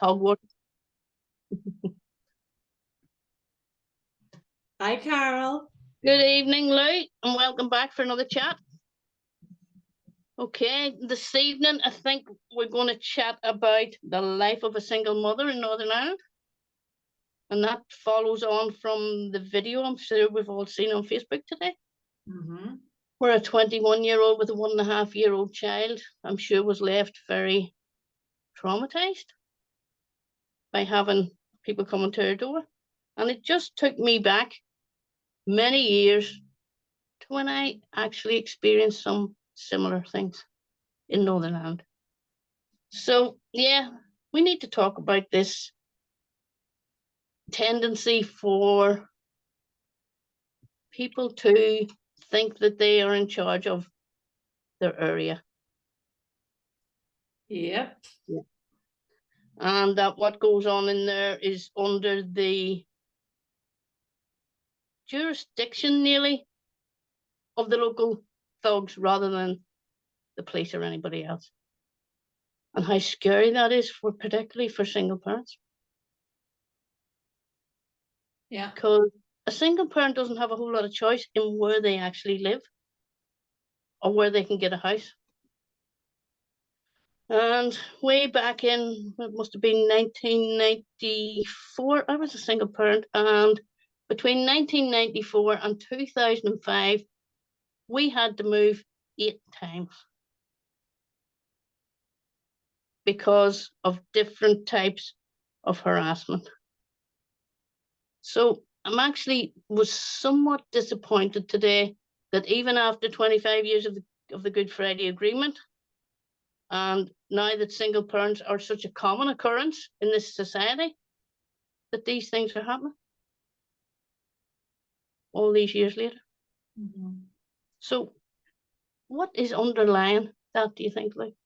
Hogwarts. Hi, Carol. Good evening, Lou, and welcome back for another chat. Okay, this evening I think we're going to chat about the life of a single mother in Northern Ireland. And that follows on from the video I'm sure we've all seen on Facebook today. Where a 21-year-old with a 1.5-year-old child, I'm sure, was left very traumatized by having people coming to her door. And it just took me back many years to when I actually experienced some similar things in Northern Ireland. So, yeah, we need to talk about this tendency for people to think that they are in charge of their area. Yep. Yeah. And that what goes on in there is under the jurisdiction nearly of the local thugs rather than the police or anybody else. And how scary that is, for particularly for single parents. Yeah. Because a single parent doesn't have a whole lot of choice in where they actually live or where they can get a house. And way back in, it must have been 1994, I was a single parent, and between 1994 and 2005, we had to move 8 times because of different types of harassment. So I'm actually was somewhat disappointed today that even after 25 years of the Good Friday Agreement, and now that single parents are such a common occurrence in this society, that these things are happening all these years later. So what is underlying that, do you think, Lee?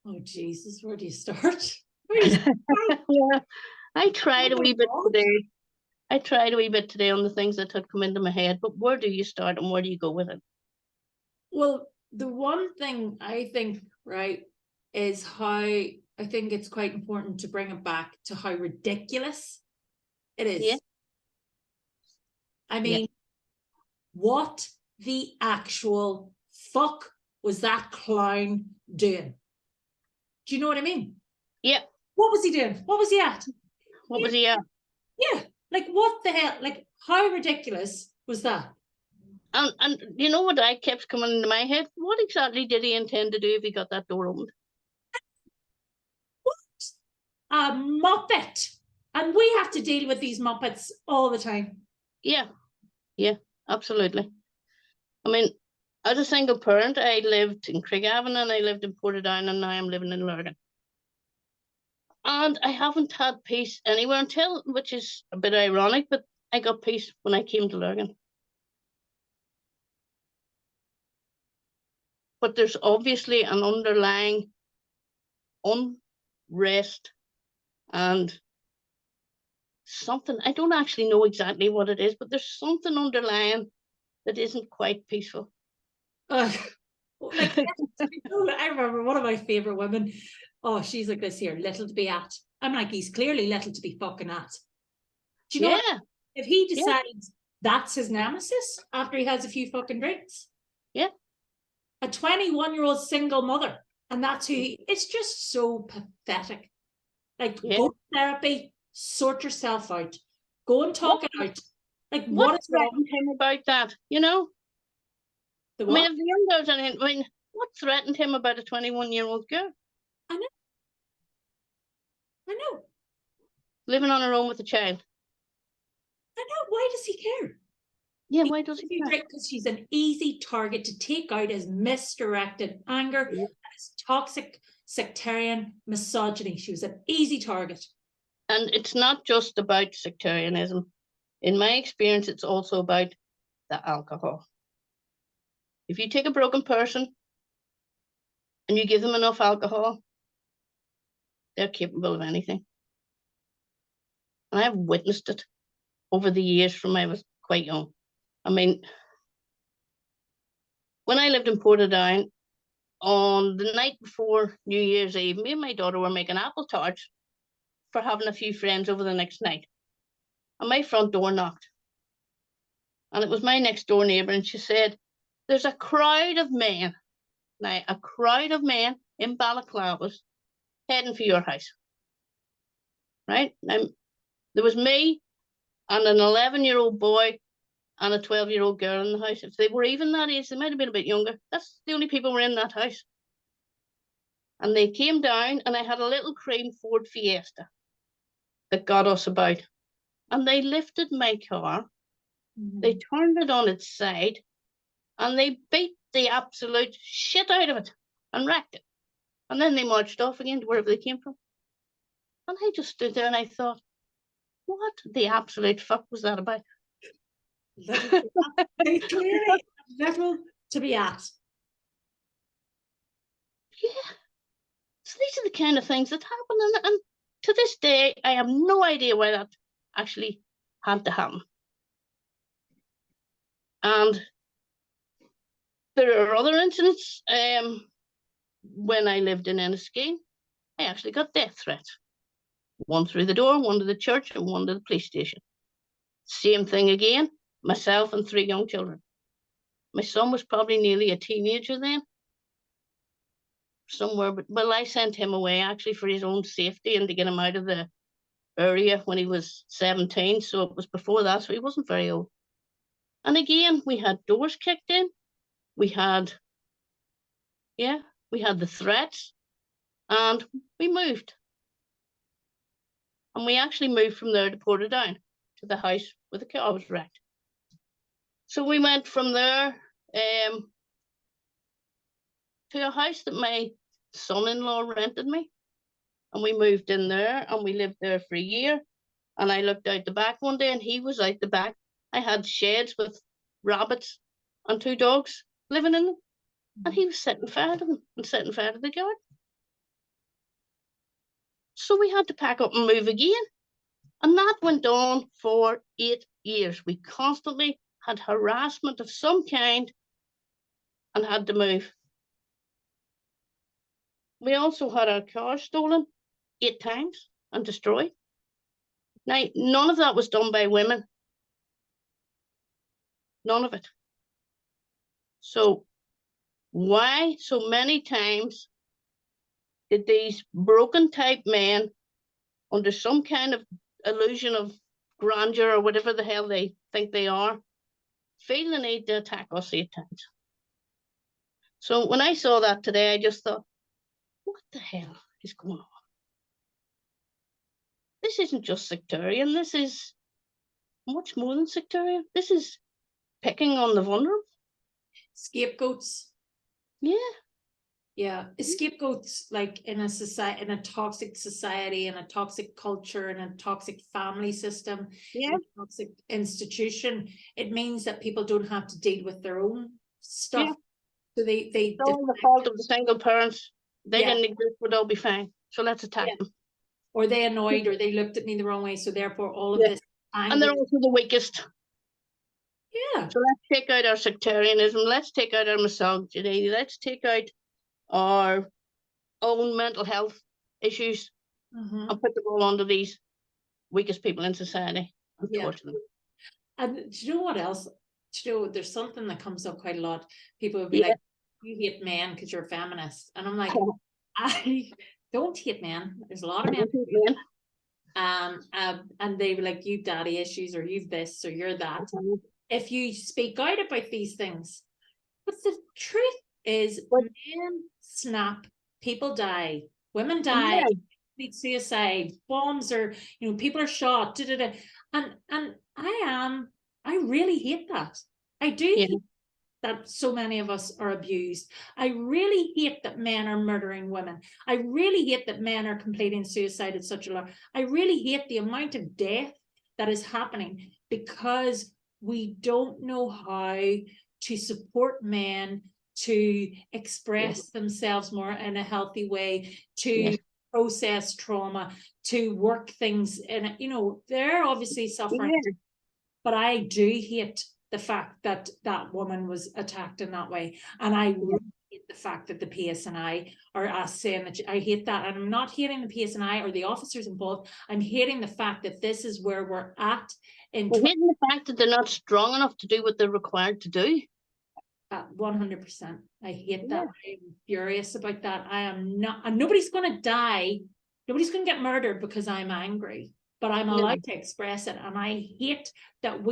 Oh, Jesus, where do you start? Where do you start? Yeah, I tried a wee bit today. I tried a wee bit today on the things that had come into my head, but where do you start and where do you go with it? Well, the one thing I think, right, is how I think it's quite important to bring it back to how ridiculous it is. Yeah. I mean, what the actual fuck was that clown doing? Do you know what I mean? Yeah. What was he doing? What was he at? What was he at? Yeah, like what the hell? Like, how ridiculous was that? And you know what I kept coming into my head? What exactly did he intend to do if he got that door opened? What? A muppet. And we have to deal with these muppets all the time. Yeah, absolutely. I mean, as a single parent, I lived in Craigavon and I lived in Portadown, and now I'm living in Lurgan. And I haven't had peace anywhere until, which is a bit ironic, but I got peace when I came to Lurgan. But there's obviously an underlying unrest and something, I don't actually know exactly what it is, but there's something underlying that isn't quite peaceful. Like, I remember one of my favorite women. Oh, she's like this here, little to be at. I'm like, he's clearly little to be fucking at. Do you know what? If he decides that's his nemesis after he has a few fucking drinks? Yeah. A 21-year-old single mother. And that's who it's just so pathetic. Like, go to therapy, sort yourself out. Go and talk it out. Like, what is threatened him about that, you know? The what? I mean, if the young girl's anything, I mean, what threatened him about a 21-year-old girl? I know. Living on her own with a child. I know. Why does he care? Yeah, why does he care? Because she's an easy target to take out as misdirected anger, as toxic sectarian misogyny. She was an easy target. And it's not just about sectarianism. In my experience, it's also about the alcohol. If you take a broken person and you give them enough alcohol, they're capable of anything. And I've witnessed it over the years from I was quite young. I mean, when I lived in Portadown, on the night before New Year's Eve, me and my daughter were making apple tarts for having a few friends over the next night. And my front door knocked. And it was my next door neighbour, and she said, there's a crowd of men, now a crowd of men in balaclavas heading for your house. Right? Now, there was me and an 11-year-old boy and a 12-year-old girl in the house. If they were even that age, they might have been a bit younger. That's the only people who were in that house. And they came down, and I had a little cream Ford Fiesta that got us about. And they lifted my car, they turned it on its side, and they beat the absolute shit out of it and wrecked it. And then they marched off again to wherever they came from. And I just stood there and I thought, what the absolute fuck was that about? Little clearly little to be at. Yeah. So these are the kind of things that happen. And to this day, I have no idea why that actually had to happen. And there are other incidents. When I lived in Enniskeane, I actually got death threats. One through the door, one to the church, and one to the police station. Same thing again, myself and 3 young children. My son was probably nearly a teenager then. Somewhere, but well, I sent him away actually for his own safety and to get him out of the area when he was 17. So it was before that, so he wasn't very old. And again, we had doors kicked in. We had the threats, and we moved. And we actually moved from there to Portadown, to the house where the car was wrecked. So we went from there to a house that my son-in-law rented me. And we moved in there, and we lived there for a year. And I looked out the back one day, and he was out the back. I had sheds with rabbits and 2 dogs living in them. And he was setting fire to them and setting fire to the garden. So we had to pack up and move again. And that went on for 8 years. We constantly had harassment of some kind and had to move. We also had our car stolen 8 times and destroyed. Now, none of that was done by women. None of it. So why so many times did these broken type men, under some kind of illusion of grandeur or whatever the hell they think they are, feel the need to attack us 8 times? So when I saw that today, I just thought, what the hell is going on? This isn't just sectarian. This is much more than sectarian. This is picking on the vulnerable. Scapegoats. Yeah. Scapegoats, like in a society, in a toxic society, in a toxic culture, in a toxic family system, in a toxic institution, it means that people don't have to deal with their own stuff. So they it's all the fault of the single parents. They didn't exist, would all be fine. So let's attack them. Or they annoyed, or they looked at me the wrong way. So therefore, all of this anger. And they're also the weakest. Yeah. So let's take out our sectarianism. Let's take out our misogyny. Let's take out our own mental health issues and put them all onto these weakest people in society and torture them. And do you know what else? Do you know, there's something that comes up quite a lot. People would be like, you hate men because you're a feminist. And I'm like, I don't hate men. There's a lot of men. And they were like, you've daddy issues, or you've this, or you're that. If you speak out about these things. But the truth is, men snap, people die, women die, suicide, bombs, or people are shot, and I really hate that. I do hate that so many of us are abused. I really hate that men are murdering women. I really hate that men are completing suicide at such a lot. I really hate the amount of death that is happening because we don't know how to support men to express themselves more in a healthy way, to process trauma, to work things in, they're obviously suffering. But I do hate the fact that that woman was attacked in that way. And I really hate the fact that the PSNI are us saying that I hate that, and I'm not hating the PSNI or the officers involved. I'm hating the fact that this is where we're at. We're hating the fact that they're not strong enough to do what they're required to do. 100%. I hate that. I'm furious about that. I am not, and nobody's going to die. Nobody's going to get murdered because I'm angry, but I'm allowed to express it. And I hate that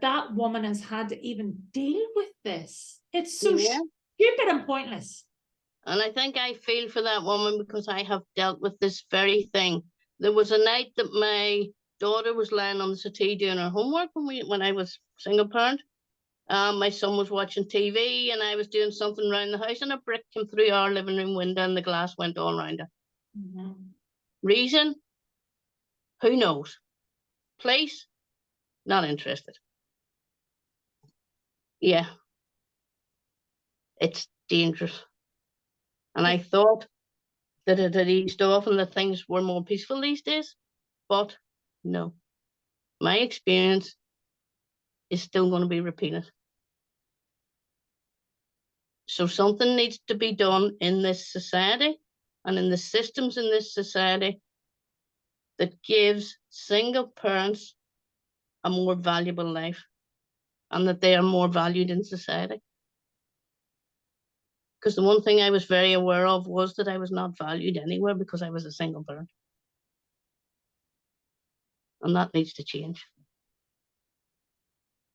that woman has had to even deal with this. It's so stupid and pointless. And I think I feel for that woman because I have dealt with this very thing. There was a night that my daughter was lying on the settee doing her homework when I was single parent. My son was watching TV and I was doing something around the house, and a brick came through our living room window and the glass went all around it. Reason? Who knows? Place? Not interested. Yeah. It's dangerous. And I thought that it had eased off and that things were more peaceful these days. But no. My experience is still going to be repeated. So something needs to be done in this society and in the systems in this society that gives single parents a more valuable life and that they are more valued in society. Because the one thing I was very aware of was that I was not valued anywhere because I was a single parent. And that needs to change.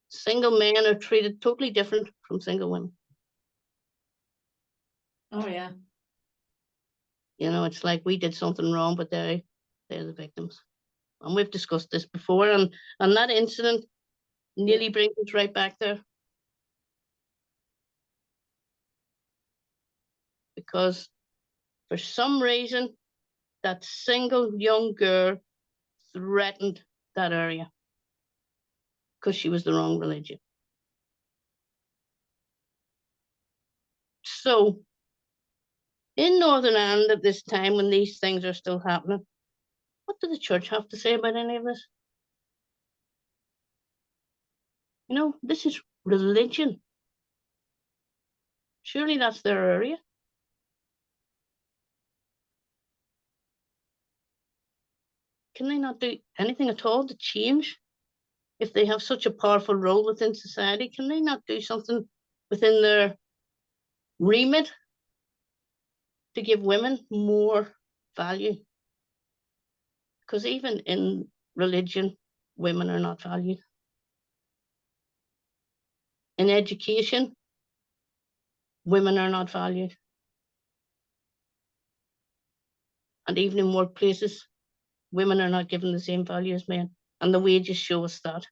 Single men are treated totally different from single women. Oh, yeah. You know, it's like we did something wrong, but they're the victims. And we've discussed this before, and that incident nearly brings us right back there. Because for some reason, that single young girl threatened that area because she was the wrong religion. So, in Northern Ireland at this time when these things are still happening, what does the church have to say about any of this? You know, this is religion. Surely that's their area. Can they not do anything at all to change? If they have such a powerful role within society, can they not do something within their remit to give women more value? Because even in religion, women are not valued. In education, women are not valued. And even in workplaces, women are not given the same value as men. And the wages show us that.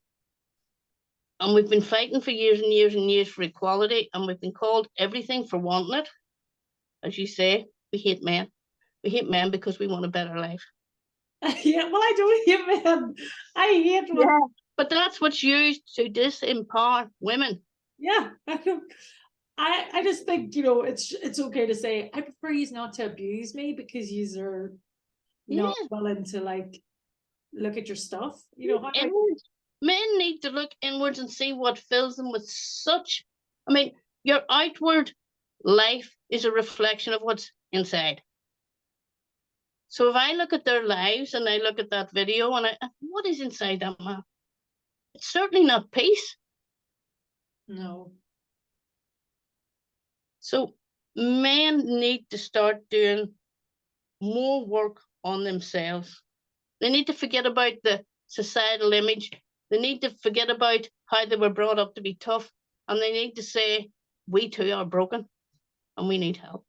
And we've been fighting for years and years and years for equality, and we've been called everything for wanting it. As you say, we hate men. We hate men because we want a better life. Yeah, well, I don't hate men. I hate women. Yeah, but that's what's used to disempower women. Yeah, I just think, you know, it's okay to say, I prefer you not to abuse me because you are not willing to like look at your stuff. You know, men need to look inwards and see what fills them with such. I mean, your outward life is a reflection of what's inside. So if I look at their lives and I look at that video and what is inside that man? It's certainly not peace. No. So men need to start doing more work on themselves. They need to forget about the societal image. They need to forget about how they were brought up to be tough. And they need to say, we too are broken and we need help.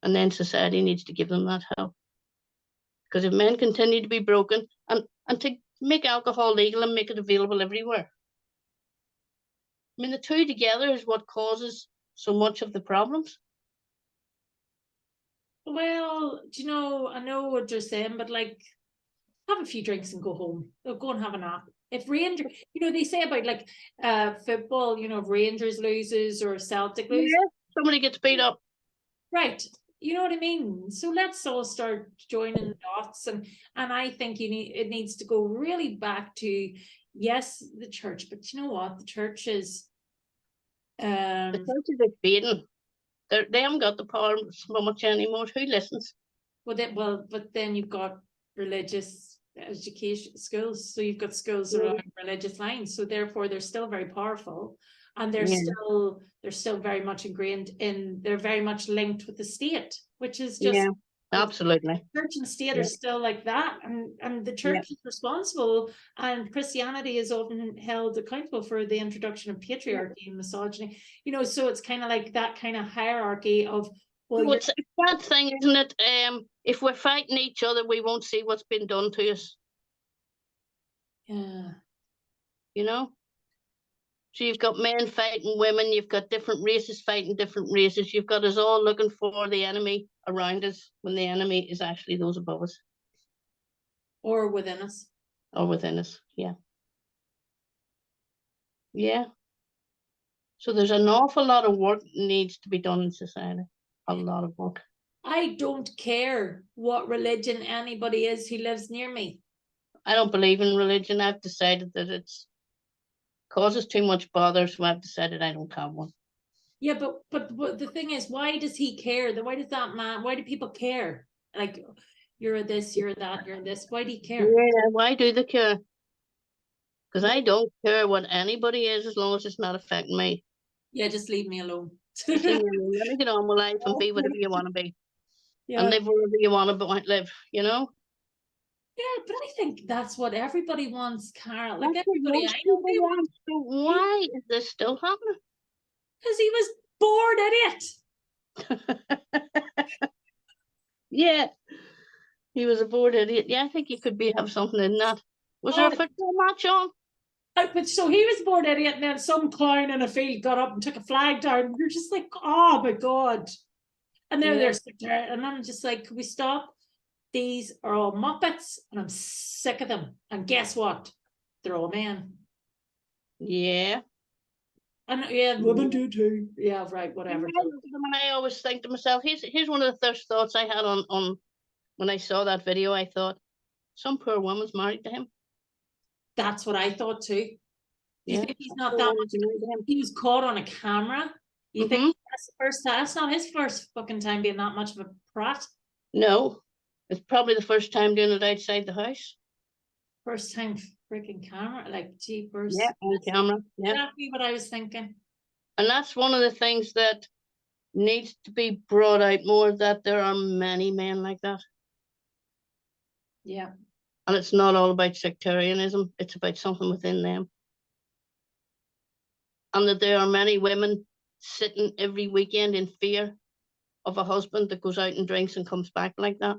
And then society needs to give them that help. Because if men continue to be broken and to make alcohol legal and make it available everywhere, I mean, the two together is what causes so much of the problems. Well, do you know, I know what you're saying, but like, have a few drinks and go home. Or go and have a nap. If Rangers, you know, they say about like football, you know, if Rangers loses or Celtic loses, somebody gets beat up. Right. You know what I mean? So let's all start joining the dots, and I think it needs to go really back to, yes, the church, but you know what? The church is The churches are fading. They haven't got the power so much anymore. Who listens? but then you've got religious education schools. So you've got schools around religious lines. So therefore they're still very powerful, and they're still very much ingrained in, they're very much linked with the state, which is just absolutely. Church and state are still like that, and the church is responsible, and Christianity is often held accountable for the introduction of patriarchy and misogyny. You know, so it's kind of like that kind of hierarchy of, well, it's that thing, isn't it? If we're fighting each other, we won't see what's been done to us. Yeah. You know? So you've got men fighting women, you've got different races fighting different races, you've got us all looking for the enemy around us when the enemy is actually those above us. Or within us. Or within us, yeah. Yeah. So there's an awful lot of work needs to be done in society. A lot of work. I don't care what religion anybody is who lives near me. I don't believe in religion. I've decided that it's causes too much bother, so I've decided I don't have one. Yeah, but the thing is, why does he care? Why does that man? Why do people care? Like, you're this, you're that, you're this. Why do you care? Yeah, why do they care? Because I don't care what anybody is as long as it's not affecting me. Yeah, just leave me alone. Let me get on with life and be whatever you want to be. Yeah. And live wherever you want to live, you know? Yeah, but I think that's what everybody wants, Carol. Like That's what everybody most I know, people want. So why is this still happening? because he was bored idiot. Yeah, he was a bored idiot. Yeah, I think he could have something in that. Was there a football match on? But so he was a bored idiot, and then some clown in a field got up and took a flag down. And you're just like, oh my god! And they're sitting there, and I'm just like, can we stop? These are all Muppets, and I'm sick of them. And guess what? They're all men. Yeah. And yeah, women do too. Yeah, right, whatever. I always think to myself, here's one of the first thoughts I had on when I saw that video. I thought, some poor woman's married to him. That's what I thought too. You think he's not that much? He was caught on a camera. You think that's the first time? That's not his first fucking time being that much of a prat. No, it's probably the first time doing it outside the house. First time freaking camera, like jeepers. Yeah, on camera. Yeah, exactly what I was thinking. And that's one of the things that needs to be brought out more. That there are many men like that. Yeah. And it's not all about sectarianism. It's about something within them. And that there are many women sitting every weekend in fear of a husband that goes out and drinks and comes back like that.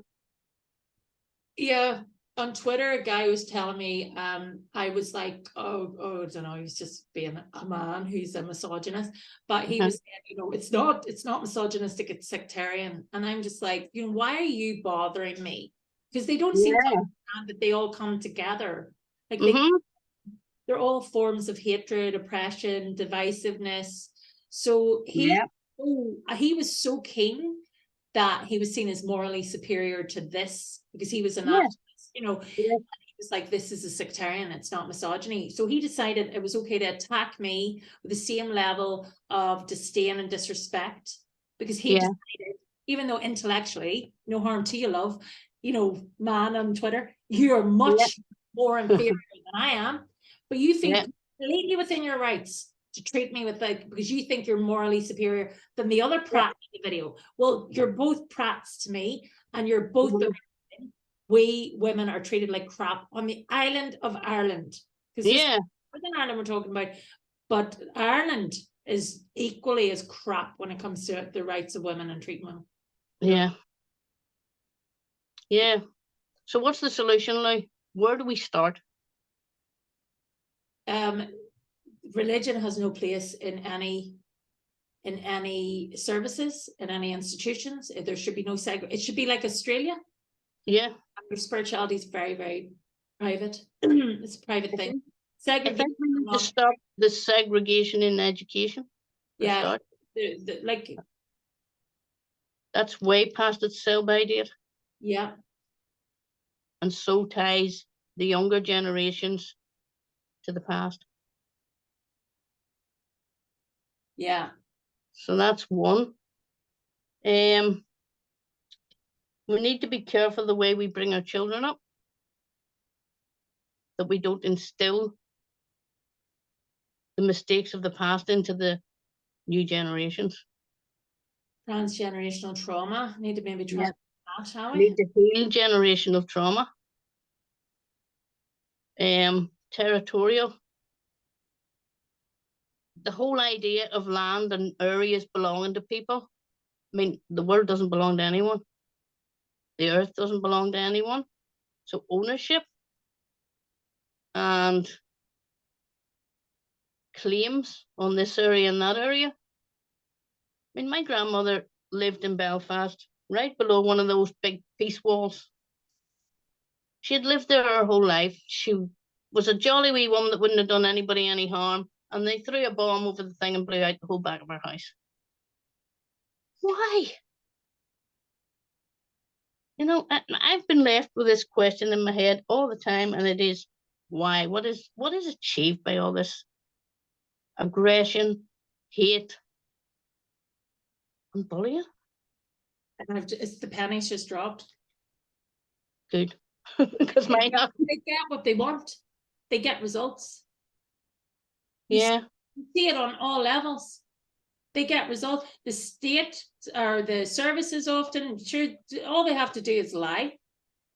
Yeah. On Twitter, a guy was telling me, I was like, oh, I don't know, he's just being a man who's a misogynist. But he was saying, you know, it's not misogynistic, it's sectarian. And I'm just like, you know, why are you bothering me? Because they don't seem to understand that they all come together. Like they're all forms of hatred, oppression, divisiveness. So he was so keen that he was seen as morally superior to this because he was an activist, you know. He was like, this is a sectarian, it's not misogyny. So he decided it was okay to attack me with the same level of disdain and disrespect because he decided, even though intellectually, no harm to you, love, you know, man on Twitter, you're much more inferior than I am. But you think completely within your rights to treat me with like, because you think you're morally superior than the other prat in the video. Well, you're both prats to me, and you're both the women. We women are treated like crap on the island of Ireland. Because Northern Ireland we're talking about, but Ireland is equally as crap when it comes to the rights of women and treating them. Yeah. Yeah. So what's the solution now? Where do we start? Religion has no place in any services, in any institutions. There should be no it should be like Australia. Yeah. Your spirituality is very, very private. It's a private thing. I think we need to stop the segregation in education. Yeah. Like that's way past its sell-by date. Yeah. And so ties the younger generations to the past. Yeah. So that's one. We need to be careful the way we bring our children up, that we don't instill the mistakes of the past into the new generations. Transgenerational trauma. Need to maybe try that, shall we? Need to heal generational trauma. Territorial. The whole idea of land and areas belonging to people. I mean, the world doesn't belong to anyone. The earth doesn't belong to anyone. So ownership and claims on this area and that area. I mean, my grandmother lived in Belfast, right below one of those big peace walls. She had lived there her whole life. She was a jolly wee woman that wouldn't have done anybody any harm. And they threw a bomb over the thing and blew out the whole back of her house. Why? You know, I've been left with this question in my head all the time, and it is, why? What is achieved by all this aggression, hate, and bullying? And it's the pennies just dropped. Good. Because mine have. They get what they want. They get results. Yeah. You see it on all levels. They get results. The state or the services often, sure, all they have to do is lie.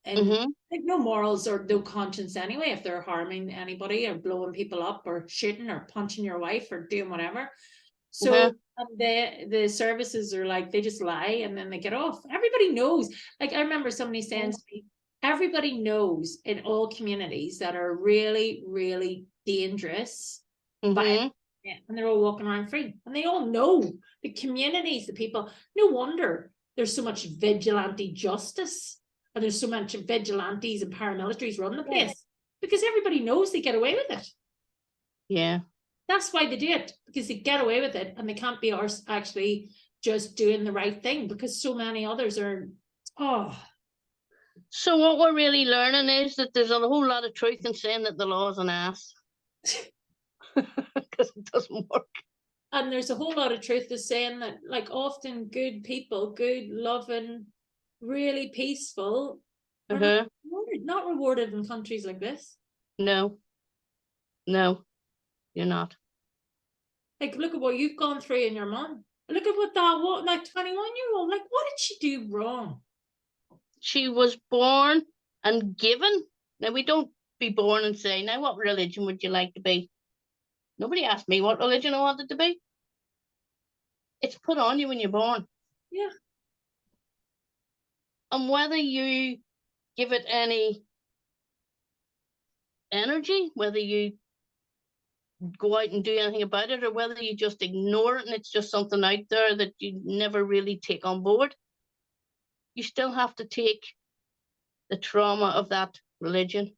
And they've no morals or no conscience anyway if they're harming anybody or blowing people up or shooting or punching your wife or doing whatever. So the services are like, they just lie and then they get off. Everybody knows. Like, I remember somebody saying to me, everybody knows in all communities that are really, really dangerous, violent, and they're all walking around free. And they all know, the communities, the people. No wonder there's so much vigilante justice and there's so much vigilantes and paramilitaries run the place, because everybody knows they get away with it. Yeah. That's why they do it, because they get away with it and they can't be actually just doing the right thing, because so many others are, So what we're really learning is that there's a whole lot of truth in saying that the law is an ass. Because it doesn't work. And there's a whole lot of truth to saying that, like, often good people, good, loving, really peaceful, are not rewarded in countries like this. No, you're not. Like, look at what you've gone through in your mom. Look at what 21-year-old, like, what did she do wrong? She was born and given. Now, we don't be born and say, now, what religion would you like to be? Nobody asked me what religion I wanted to be. It's put on you when you're born. Yeah. And whether you give it any energy, whether you go out and do anything about it, or whether you just ignore it and it's just something out there that you never really take on board, you still have to take the trauma of that religion.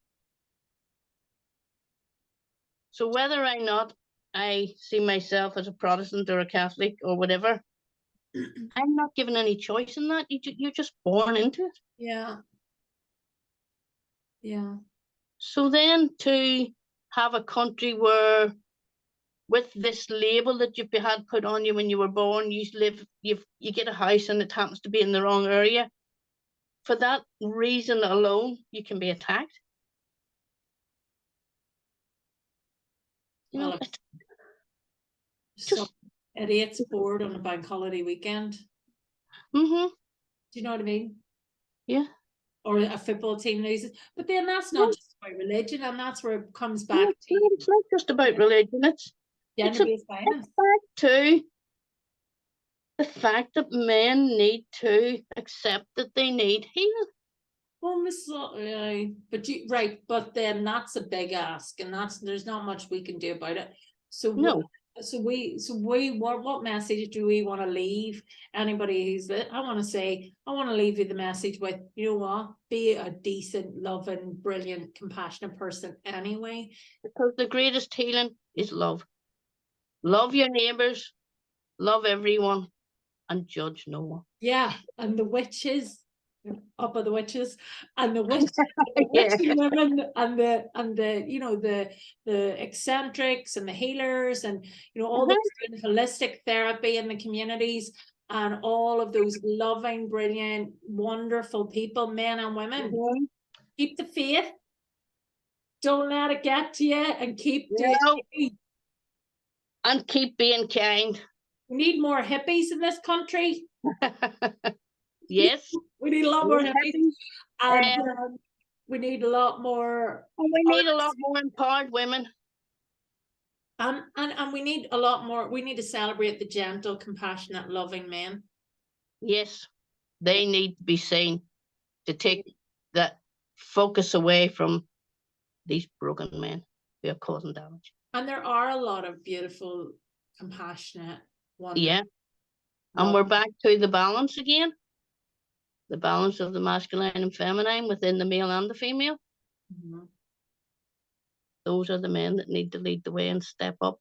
So whether or not I see myself as a Protestant or a Catholic or whatever, I'm not given any choice in that. You're just born into it. Yeah. Yeah. So then to have a country where, with this label that you've had put on you when you were born, you get a house and it happens to be in the wrong area, for that reason alone, you can be attacked. You know, some idiots bored on a bank holiday weekend. Do you know what I mean? Yeah. Or a football team loses. But then that's not just about religion, and that's where it comes back to. It's not just about religion, it's gender-based violence. back to the fact that men need to accept that they need healing. Well, but then that's a big ask, and there's not much we can do about it. So no. What message do we want to leave anybody who's I want to leave you the message with, you know what, be a decent, loving, brilliant, compassionate person anyway. Because the greatest healing is love. Love your neighbours, love everyone, and judge no one. Yeah, and the witches, up of the witches and the witch, Yeah. witchy women and the you know the eccentrics and the healers and all those doing holistic therapy in the communities and all of those loving, brilliant, wonderful people, men and women. Keep the faith. Don't let it get to you, and keep doing it. And keep being kind. We need more hippies in this country. Yes. We need a lot more hippies. And we need a lot more. We need a lot more empowered women. And we need a lot more. We need to celebrate the gentle, compassionate, loving men. Yes. They need to be seen to take that focus away from these broken men who are causing damage. And there are a lot of beautiful, compassionate, wonderful. Yeah. And we're back to the balance again. The balance of the masculine and feminine within the male and the female. Mm-hmm. Those are the men that need to lead the way and step up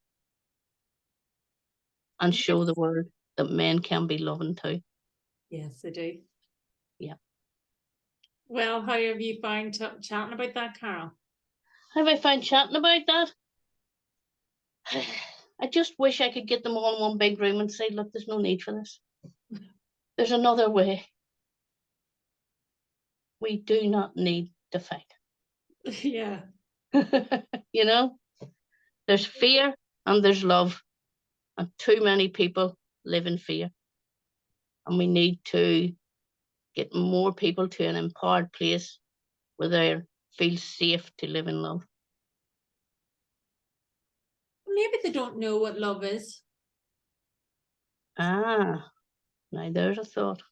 and show the world that men can be loving too. Yes, they do. Yeah. Well, how have you found chatting about that, Carol? Have I found chatting about that? I just wish I could get them all in one big room and say, look, there's no need for this. There's another way. We do not need to fight. Yeah. There's fear and there's love. And too many people live in fear. And we need to get more people to an empowered place where they feel safe to live in love. Maybe they don't know what love is. Now there's a thought.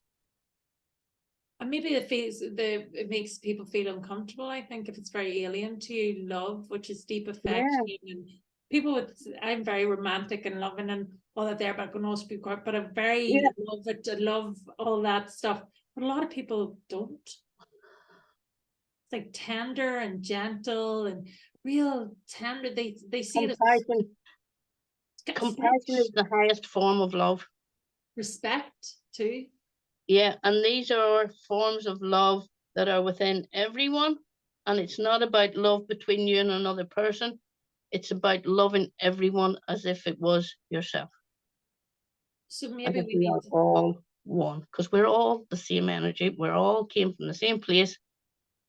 And maybe it makes people feel uncomfortable. I think if it's very alien to you, love, which is deep affection, and people I'm very romantic and loving and all that there, but can also be quite, but I'm very love it, I love all that stuff. But a lot of people don't. It's like tender and gentle and real tender. They see compassion. Compassion is the highest form of love. Respect too. Yeah, and these are forms of love that are within everyone. And it's not about love between you and another person. It's about loving everyone as if it was yourself. So maybe we are all one, because we're all the same energy. We're all came from the same place.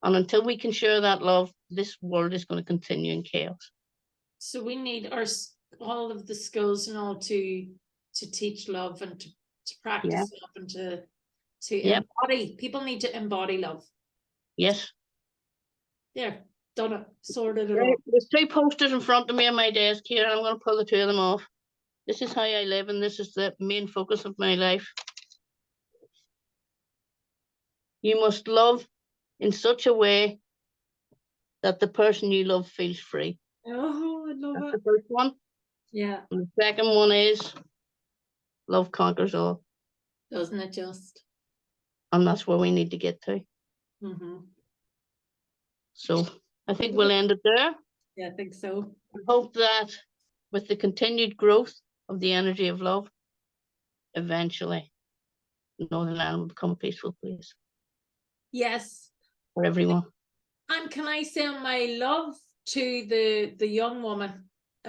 And until we can share that love, this world is going to continue in chaos. So we need all of the skills and all to teach love and to practice love and to embody. People need to embody love. Yes. Yeah, done it, sorted it all. There's 2 posters in front of me on my desk here, and I'm going to pull the 2 of them off. This is how I live, and this is the main focus of my life. You must love in such a way that the person you love feels free. Oh, I love That's the first one. Yeah. And the second one is love conquers all. Doesn't it just? And that's where we need to get to. Mm-hmm. So I think we'll end it there. Yeah, I think so. I hope that with the continued growth of the energy of love, eventually Northern Ireland will become a peaceful place. Yes. For everyone. And can I send my love to the young woman?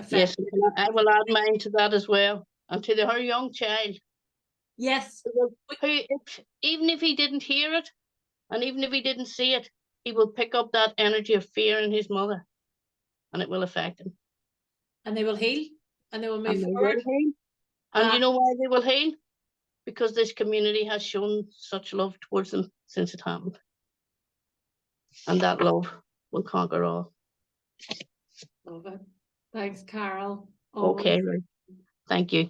Yes, I will add mine to that as well. And to her young child. Yes. Who, even if he didn't hear it, and even if he didn't see it, he will pick up that energy of fear in his mother. And it will affect him. And they will heal. And they will move forward. And you know why they will heal? Because this community has shown such love towards them since it happened. And that love will conquer all. Love it. Thanks, Carol. Okay, thank you.